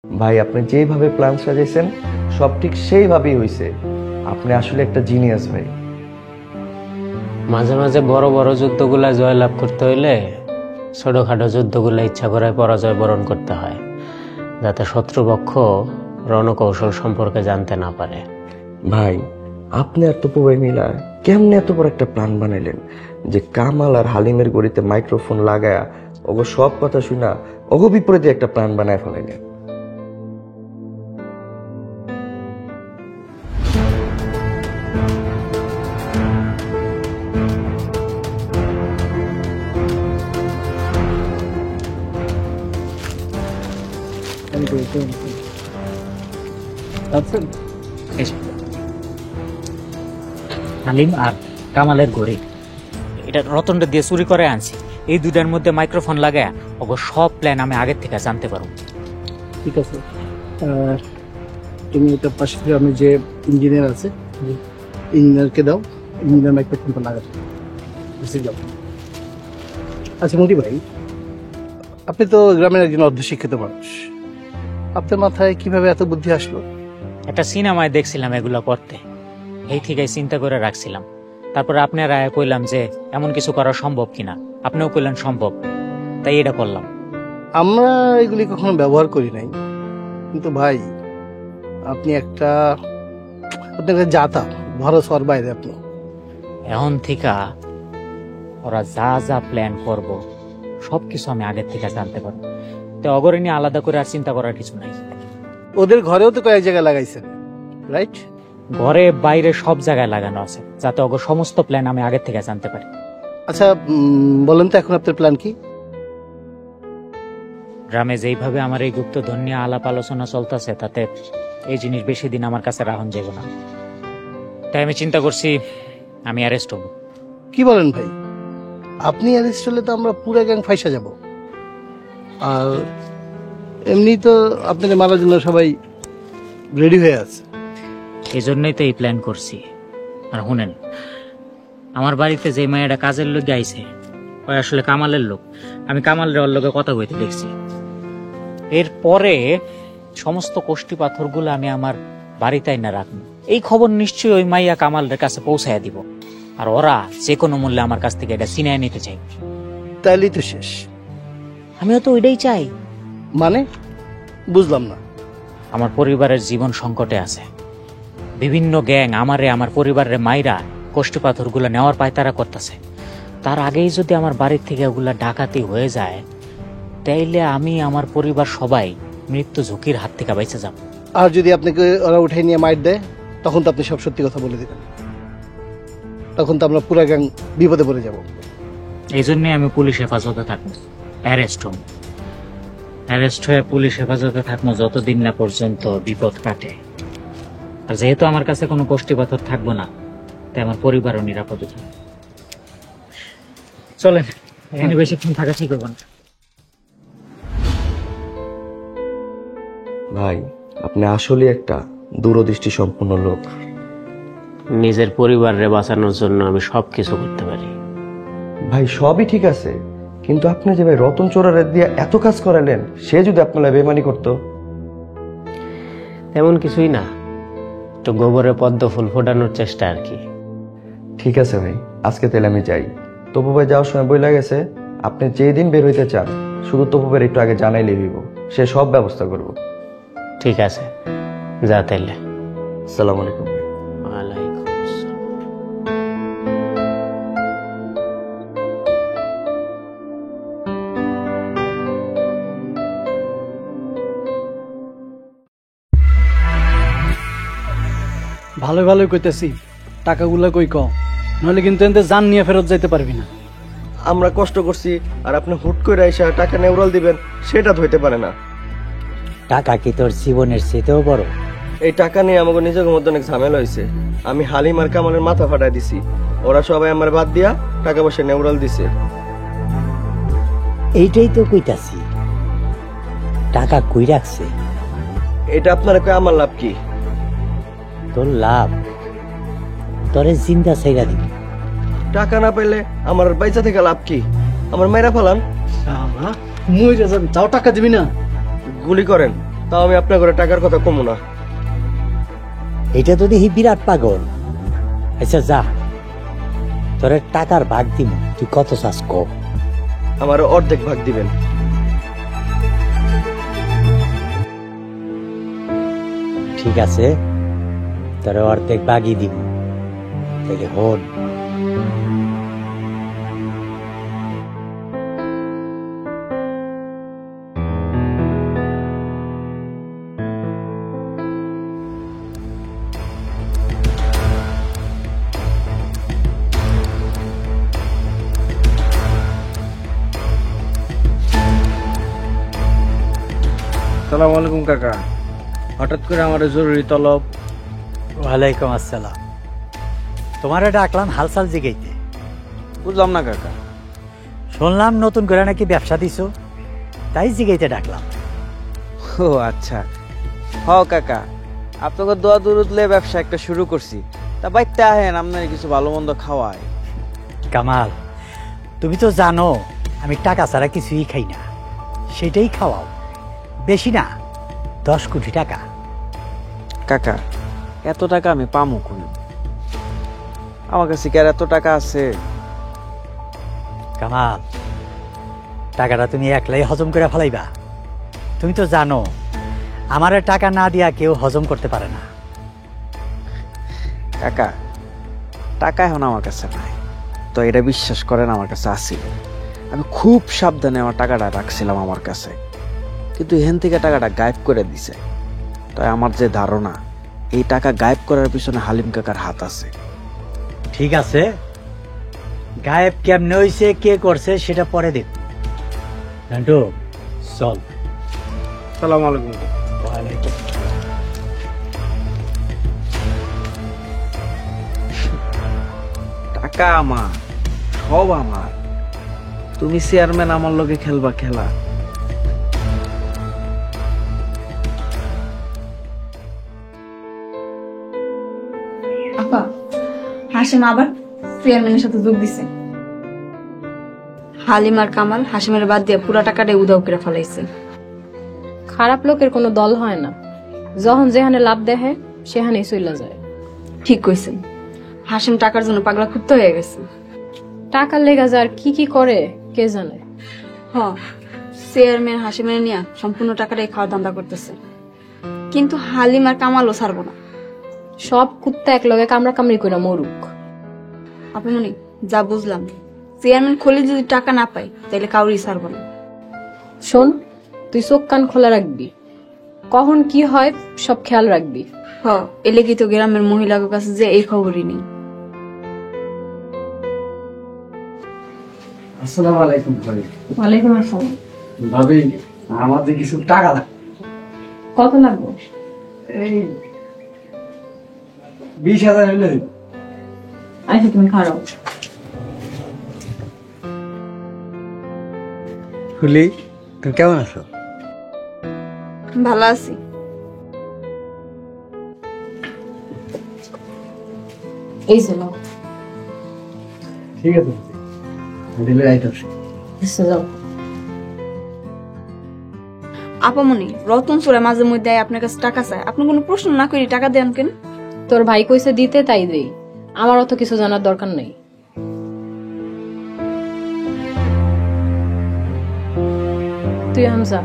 ভাই আপনি যেইভাবে প্ল্যান সাজাইছেন সব ঠিক সেইভাবেই হয়েছে। আপনি আসলে একটা জিনিয়াস ভাই। মাঝে মাঝে বড় বড় যুদ্ধগুলা জয়লাভ করতে হইলে ছোটখাটো যুদ্ধগুলা ইচ্ছা করে পরাজয় বরণ করতে হয়, যাতে শত্রুপক্ষ রণকৌশল সম্পর্কে জানতে না পারে। ভাই আপনি আর তপু ভাই মিলা কেমনে এত বড় একটা প্ল্যান বানাইলেন যে কামাল আর হালিমের গড়িতে মাইক্রোফোন লাগায়া ওগো সব কথা শুনা ওগো বিপরীতে একটা প্ল্যান বানায় ফেলাইলেন। হালিম আর কামালের ঘড়ি এটা রতনটা দিয়ে চুরি করে আনছি। এই দুটার মধ্যে মাইক্রোফোন লাগায় ওগো সব প্ল্যান আমি আগের থেকে জানতে পারবো। ঠিক আছে, তুমি এটা পাশে আমি যে ইঞ্জিনিয়ার আছে ইঞ্জিনিয়ারকে দাও, ইঞ্জিনিয়ার মাইক্রোফোনটা লাগাতে যাও। আচ্ছা মোদি ভাই, আপনি তো গ্রামের একজন অর্ধশিক্ষিত মানুষ, আপনার মাথায় কিভাবে এত বুদ্ধি আসলো? একটা সিনেমায় দেখছিলাম এগুলো করতে, এই থেকে চিন্তা করে রাখছিলাম। তারপরে আপনারা কইলাম যে এমন কিছু করা সম্ভব কিনা, আপনিও কইলেন সম্ভব, তাই এটা করলাম। আমরা এগুলি কখনো ব্যবহার করি নাই, কিন্তু ভাই আপনি একটা জাতা ভরস হওয়ার বাইরে। আপনি এখন থেকে ওরা যা যা প্ল্যান করব সবকিছু আমি আগের থেকে জানতে পারবো। তো অগরে নিয়ে আলাদা করে আর চিন্তা করার কিছু নাই। ওদের ঘরেও তো কয়েক জায়গায় লাগাইছেন, রাইট? ঘরে বাইরে সব জায়গায় লাগানো আছে, যাতে ওগো সমস্ত প্ল্যান আমি আগের থেকে জানতে পারি। আচ্ছা বলেন তো এখন আপনার প্ল্যান কি? গ্রামে যেইভাবে আমার এই গুপ্তধন নিয়ে আলাপ আলোচনা চলতেছে, তাতে এই জিনিস বেশি দিন আমার কাছে রাখুন যাব না। তাই আমি চিন্তা করছি আমি অ্যারেস্ট হব। কি বলেন ভাই, আপনি অ্যারেস্ট হলে তো আমরা পুরো গ্যাং ফাইসা যাব। আর এমনি তো আপনাকে মারার জন্য সবাই রেডি হয়ে আছে। এই জন্যই তো এই প্ল্যান করছি। আর শুনেন, আমার বাড়িতে যে মায়েরা কাজের লোক আইছে ওই আসলে কামালের লোক। আমি কামালের ওর লোকে কথা কইতে দেখছি। এরপরে সমস্ত কোষ্টি পাথরগুলো আমি আমার বাড়িতেই না রাখবো। এই খবর নিশ্চয়ই ওই মাইয়া কামালের কাছে পৌঁছায় দিব, আর ওরা যে কোনো মূল্যে আমার কাছ থেকে এটা ছিনায় নিতে চাই। তাইলেই তো শেষ। আমিও তো ওইটাই চাই। মানে বুঝলাম না। আমার পরিবারের জীবন সংকটে আছে। বিভিন্ন গ্যাং আমারে আমার পরিবারের মাইরা কোষ্টি পাথরগুলো নেওয়ার পায়তারা করতেছে। তার আগেই যদি আমার বাড়ির থেকে ওগুলা ডাকাতি হয়ে যায়, তাইলে আমি আমার পরিবার সবাই মৃত্যু ঝুঁকির হাত থেকে বেঁচে যাব। আর যদি আপনাকে ওরা উঠে নিয়ে মাইর দেয়, তখন তো আপনি সব সত্যি কথা বলে দিবেন। তখন তো আমরা পুরা গ্যাং বিপদে পড়ে যাব। এই জন্যই আমি পুলিশ হেফাজতে থাকবো, অ্যারেস্ট হব। অ্যারেস্ট হয়ে পুলিশ হেফাজতে থাকবো যতদিন না পর্যন্ত বিপদ কাটে। আর যেহেতু আমার কাছে কোনো কোষ্টি পাথর থাকবো না, তাই আমার পরিবারও নিরাপদে থাকবে। চলেন, এখানে বেশিক্ষণ থাকা ঠিক হবে না। ভাই আপনি আসলে একটা দূরদৃষ্টি সম্পন্ন লোক। নিজের পরিবাররে বাঁচানোর জন্য আমি সবকিছু করতে পারি। ভাই সবই ঠিক আছে, কিন্তু আপনি যে ভাই রতন চোরারে দিয়ে এত কাজ করালেন, সে যদি আপনার বেমানি করতো? তেমন কিছুই না, তো গোবরে পদ্ম ফুল ফোটানোর চেষ্টা আর কি। ঠিক আছে ভাই, আজকে তাহলে আমি যাই। তপু ভাই যাওয়ার সময় বইলা গেছে আপনি যেই দিন বের হইতে চান শুধু তপু ভাইয়ের একটু আগে জানাইলে হইব, সে সব ব্যবস্থা করব। ঠিক আছে, যা তাইলে। আসসালামু আলাইকুম। ওয়ালাইকুম আসসালাম। ভালোই ভালোই কইতেছি, টাকাগুলা কই কম, নাহলে কিন্তু এতে জান নিয়ে ফেরত যাইতে পারবি না। আমরা কষ্ট করছি আর আপনি হুট করে এসে টাকা নেউরাল দিবেন, সেটা ধইতে পারে না। টাকা কি তোর জীবনের চেয়েও বড়? এই টাকা নিয়ে আমাকে নিজের মধ্যে অনেক ঝামেলা হয়েছে। আমি হালিম আর কামালের মাথা ফাটাই দিছি, ওরা সবাই আমার বাদ দিয়া টাকা পয়সা নেউরাল দিছে। এইটাই তো কইতাছি, টাকা কই রাখছে? এটা আপনার কই আমার লাভ কি? তোর লাভ, তোরে জিন্দা ছাইরা দিবি। টাকা না পাইলে আমার বাইচা থেকে লাভ কি? আমার মেয়েরা ফেলান, মুই যাও টাকা দিবি না? গুলি করেন, তাও আমি আপনার ঘরে টাকার কথা কমু না। এটা তো দেখি বিরাট পাগল। আচ্ছা যা, তোর টাকার ভাগ দিব, তুই কত চাস ক। আমার অর্ধেক ভাগ দিবেন। ঠিক আছে, তোর অর্ধেক ভাগই দিব। তাইলে হন, আসসালামু আলাইকুম কাকা, হঠাৎ করে আমার জরুরি তলব। ওয়ালাইকুম আসসালাম। তোমারে ডাকলাম হালচাল জিগাইতে। বুঝলাম না কাকা। শুনলাম নতুন করে নাকি ব্যবসা দিছো, তাই জিগাইতে ডাকলাম। ও আচ্ছা, হ কাকা, আপনাকে দোয়া দুরুদলে ব্যবসা একটা শুরু করছি। তা বাইতে আহেন, আপনার কিছু ভালো মন্দ খাওয়ায়। কামাল, তুমি তো জানো আমি টাকা ছাড়া কিছুই খাই না, সেটাই খাওয়াও। বেশি না, 10 কোটি টাকা। কাকা, এত টাকা আমি পামু কোন? আমার কাছে কি আর এত টাকা আছে? কামাল, টাকাটা তুমি একলাই হজম করে ফেলাইবা। তুমি তো জানো আমারে টাকা না দিয়া কেউ হজম করতে পারে না। কাকা, টাকা এখন আমার কাছে নাই, তো এটা বিশ্বাস করেন আমার কাছে আসি। আমি খুব সাবধানে আমার টাকাটা রাখছিলাম আমার কাছে, কিন্তু এখান থেকে টাকাটা গায়েব করে দিছে। তাই আমার যে ধারণা, এই টাকা গায়েব করার পিছনে হালিম কাকার হাত আছে। ঠিক আছে, গায়েব কেমনে হয়েছে, কে করছে সেটা পরে দেখ। নান্টু চল। সালাম আলাইকুম। ওয়ালাইকুম। টাকা আমার, সব আমার। তুমি চেয়ারম্যান, আমার লগে খেলবা খেলা। আপা, হাসিম আবার চেয়ারম্যানের সাথে যোগ দিছে। হালিম আর কামাল হাসিমের বাদ দিয়ে পুরা টাকাটাই উদাও করে ফেলাইছে। খারাপ লোকের কোনো দল হয় না, যখন যেখানে লাভ দেখে সেখানেই চলে যায়। ঠিক কইছেন, হাসিম টাকার জন্য পাগলা কুত্ত হয়ে গেছে। টাকার লেগা যার কি কি করে কে জানে। হ, চেয়ারম্যান হাসিমের নিয়ে সম্পূর্ণ টাকাটাই খাওয়া ধান্দা করতেছে, কিন্তু হালিম আর কামালও ছাড়বো না। সব কুত্তা এক লগে কামড়া কামড়ি করে মরুক। আপনি মনে যা বুঝলাম, চেয়ারম্যান খলি যদি টাকা না পায় তাহলে কাউরি ছাড়বো না। শোন, তুই চোখ কান খোলা রাখবি, কখন কি হয় সব খেয়াল রাখবি। হ, এলেকি তো গ্রামের মহিলাদের কাছে যে এই খবরই নেই। আসসালামু আলাইকুম ভাবি। ওয়ালাইকুম আসসালাম। ভাবি, আমাদের কিছু টাকা লাগবে। কত লাগবে? এই 20,000 হইলে দিব। আচ্ছা, তুমি খারাপ। ফুলি, তুমি কেমন আছো? ভালো আছি। এই চলো। ঠিক আছে, দিলে আইতাছি। যাও। আপামনি, রতন চোরে মাঝে মধ্যে আপনার কাছে টাকা চায়, আপনি কোনো প্রশ্ন না করি টাকা দেন কেন? তোর ভাই কইছে দিতে, তাই দেই। আমার অত কিছু জানার দরকার নেই। তুই হামজা,